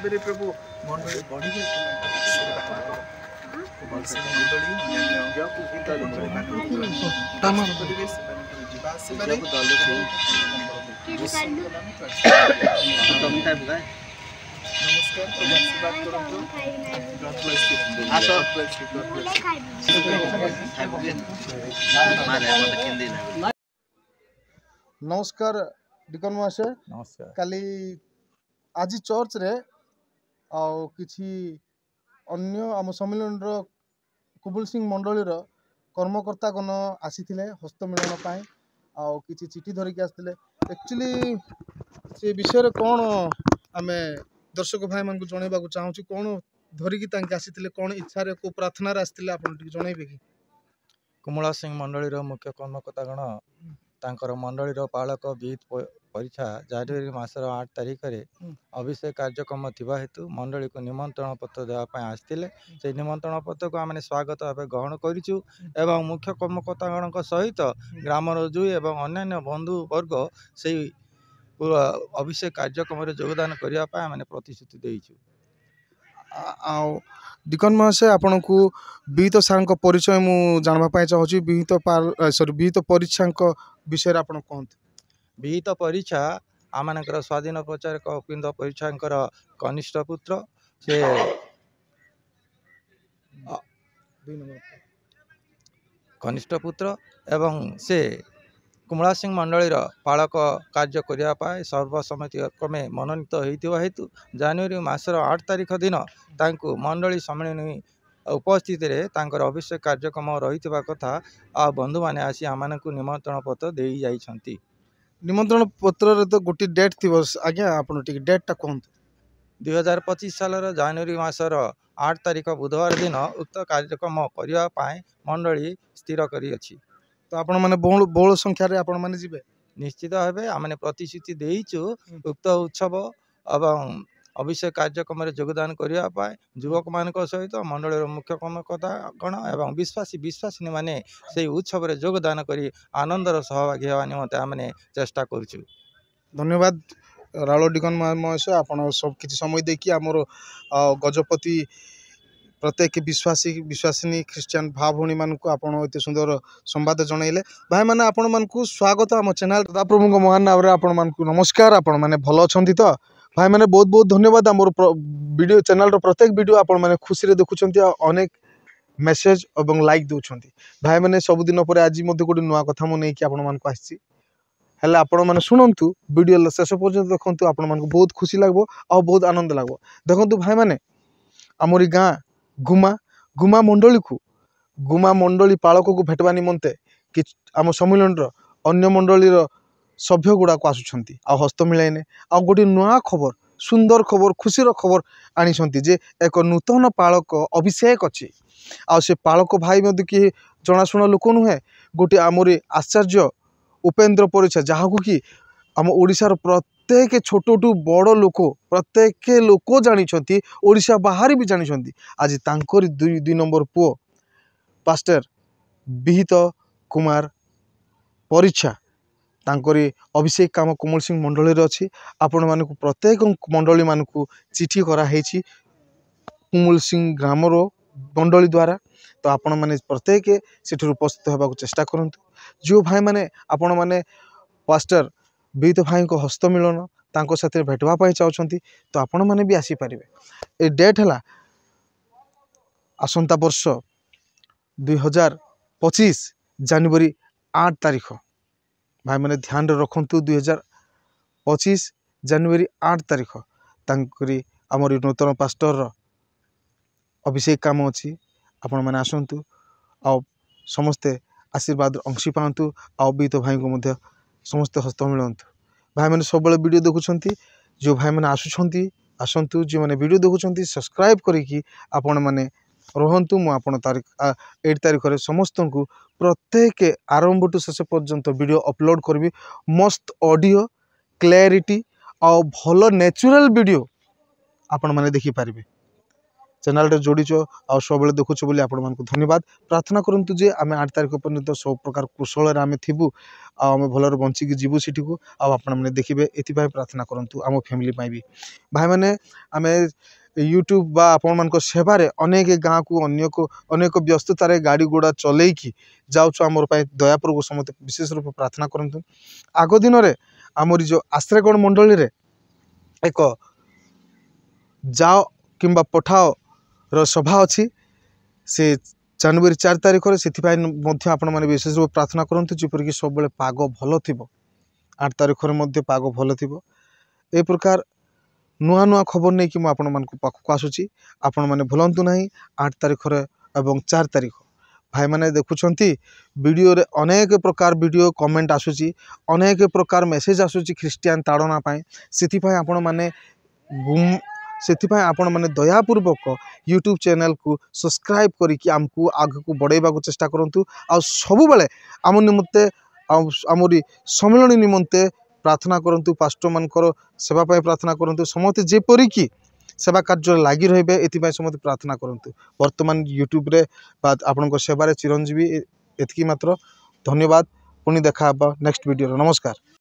भाव प्रभु मंडली बढ़ी नमस्कार डिकन महाशय नमस्कार काली आज चर्च रे आउ किछि अन्य आम सम्मेलन कुबुल सिंह मंडलीर कर्मकर्ता गण आसीथिले हस्तमिलन पाई आउ किछि चिठी धरिक आसथिले एक्चुअली से विषय कौन आमे दर्शक भाई मान को जणैबा को चाहूँ कौन धरिकी तांके आसीथिले कौन इच्छा रे को प्रार्थना रे आसीथिले आपन टिक जणैबे कि कुमला सिंह मंडलीर मुख्य कर्मकर्ता गण तांकर मंडलीर पालक विहित परीक्षा जनवरी मासर 8 तारिख रे अभिषेक कार्यक्रम थिबा हेतु मंडली को निमंत्रण पत्र देवाई आसते से निमंत्रण पत्र को आम स्वागत भाव ग्रहण करूँ एवं मुख्य कर्मकर्ता गण सहित ग्रामर जुई एवं अन्य बंधु वर्ग से अभिषेक कार्यक्रम योगदान करने प्रतिश्रुति देइछु। डिकन महाशय आपन को विहित सार परिचय मु जानवा चाहूँ विहित विहित परीक्षा विषय आपन कहते विहित परीक्षा आमर स्वाधीन प्रचारक उपिंद परीक्षा कनिष्ठ पुत्र से कनिष्ठ पुत्र एवं से कुमला सिंह मंडलीर पालक कार्य करने सर्वसम्मति क्रमे मनोनीत होता हेतु जनवरी मासर 8 तारिख दिन तांको मंडली सम्मेलन उपस्थित अभिषेक कार्यक्रम रही कथा आ बंधु मैंने आसी आम निमंत्रण पत्र दे जाइछंती। निमंत्रण पत्र तो गोटे डेट थी आज्ञा आप डेटा कहते 2025 साल जनवरी मासर 8 तारिख बुधवार दिन उक्त कार्यक्रम करने मंडली स्थिर करी अछि। तो आपण माने बहुल संख्या रे आपण माने जिबे निश्चित भाव आम प्रतिश्रुति देइछु उक्त उत्सव एवं अभिषेक कार्यक्रम योगदान करने युवक मान सहित मंडलीर मुख्य कर्मकर्ता गण एवं विश्वासी माने से उत्सव योगदान करी आनंदर सहभागी होगा निमंते आम चेष्टा करूँ। धन्यवाद राउल डिकन महाशय आपण सब किसी समय देखिए आमर गजपति प्रत्येक विश्वासिनी ख्रीस्टियन भाव भौणी मानक आप सुंदर संवाद जनइले भाई मैंने आपण मान स्वागत आम चैनल प्रभु महान नाम आपण नमस्कार आपण मैंने भल अच्छा तो भाई मैंने बहुत बहुत धन्यवाद आम वीडियो चैनल प्रत्येक वीडियो आपण मैंने खुशी देखुं अनेक मेसेज और लाइक दौरान भाई मैंने सबुदिन पर आज गोटे नुआ कथा मुझे आपण मानक आसी हेल्ला आपण मैंने शुणु वीडियो शेष पर्यटन देखूँ आपण मानक बहुत खुशी लगे और बहुत आनंद लगे देखो भाई मैंने आमरी गाँ गुमा मंडली को गुमा मंडली पालक को भेटवा निमंते कि आम सम्मेलन अन्य मंडलीर सभ्य गुड़ाक आसुंच हस्त मिलाइने आ गोटे नुआ खबर सुंदर खबर खुशीर खबर आनी जे एक नूतन पालक अभिषेक अच्छी आ से पालक भाई किए जनाशुना लोक नुहे गोटे आमरी आचार्य उपेन्द्र परिचा जहाँ को कि आम ओडिशार प्रत्येक छोटू बड़ लोक प्रत्येक लोक जानी ओडिशा बाहर भी जानी आज तांकर दुई नंबर पुओ पास्टर विहित कुमार परीक्षा तांकरी अभिषेक काम कुमल सिंह मंडली अच्छी आपण मानक प्रत्येक मंडली मानक चिठी कराई कुमल सिंह ग्रामर मंडली द्वारा तो आपण मैंने प्रत्येक से उपस्थित होगा चेष्टा करूँ जो भाई मैंने आपण मैंने पास्टर विहित भाई को हस्त मिलन तांको साथ भेटवाई चाहते तो आपण मैंने भी आसीपारे ए डेट है आसंता वर्ष 2025 जनवरी 8 तारिख भाई मैंने ध्यान रखु 2025 जनवरी 8 तारिख तांकरी आमर नूतन पास्टर अभिषेक काम अच्छी आपण मैंने आसतु आ समस्ते आशीर्वाद अंशी पातु आ विहित भाई को समस्ते हस्त मिलतु भाई मैंने सब वीडियो देखुं जो भाई मैंने आसतु जो मैंने वीडियो देखुं सब्सक्राइब करी आपण मैंने रुहतु मुझे तारीख 8 तारिख में समस्त को प्रत्येक आरंभ टू शेष पर्यंत वीडियो अपलोड करी मस्त ऑडियो क्लैरिटी आ भल नेचुरल वीडियो आपण मैंने देखिपारे चैनल जोड़ीच आ सब देखुच बोली आपण मानक धन्यवाद प्रार्थना करंतु जे आम 8 तारिख पर्यंत सब प्रकार कुशल आम थी आम भलर बंचिकी जीवु सेठी को आपण मैंने देखिए एपाई प्रार्थना करंतु आम फैमिली भी भाई मैंने आम यूट्यूब बा आपण मान सेवार अनेक गाँव को अनेक व्यस्ततार गाड़ी घोड़ा चलैकी जाऊँ आमर दयापुर समस्त विशेष रूप प्रार्थना करंतु आग दिन में आमरी जो आश्रयगढ़ मंडली रे एक जाओ किंबा पठाओ रो सभा अच्छी से जनवरी 4 तारिख से आपण मैंने विशेष रूप प्रार्थना करंतु जेपरिक सब पाग भल थी 8 तारिख में पाग भल थी ए प्रकार नुआ नुआ खबर नहीं कि आपण मान पाखक आसूची आपण मैंने भूलंतु ना 8 तारिख एवं 4 तारिख भाई मैंने देखुंट वीडियो रे अनेक प्रकार वीडियो कमेंट आसूची अनेक प्रकार मेसेज आसूची ख्रीस्टियान ताड़ना से आपण मैंने आपण मैंने दयापूर्वक यूट्यूब चैनल को सब्सक्राइब करिकि आमको आग को बढ़ेबा को चेष्टा करंतु आ सबु बेले आम निमंते आमरी सम्मेलन निमंते प्रार्थना करंतु पास्टर मानकर सेवा पाई प्रार्थना करंतु समस्त जेपरिकी सेवा कार्य लगी रहिबे एथिपाई समस्त प्रार्थना करंतु वर्तमान यूट्यूब रे बाद आपनकर सेवा रे चिरंजीवी एतकी मात्र धन्यवाद पुणी देखा नेक्स्ट वीडियो नमस्कार।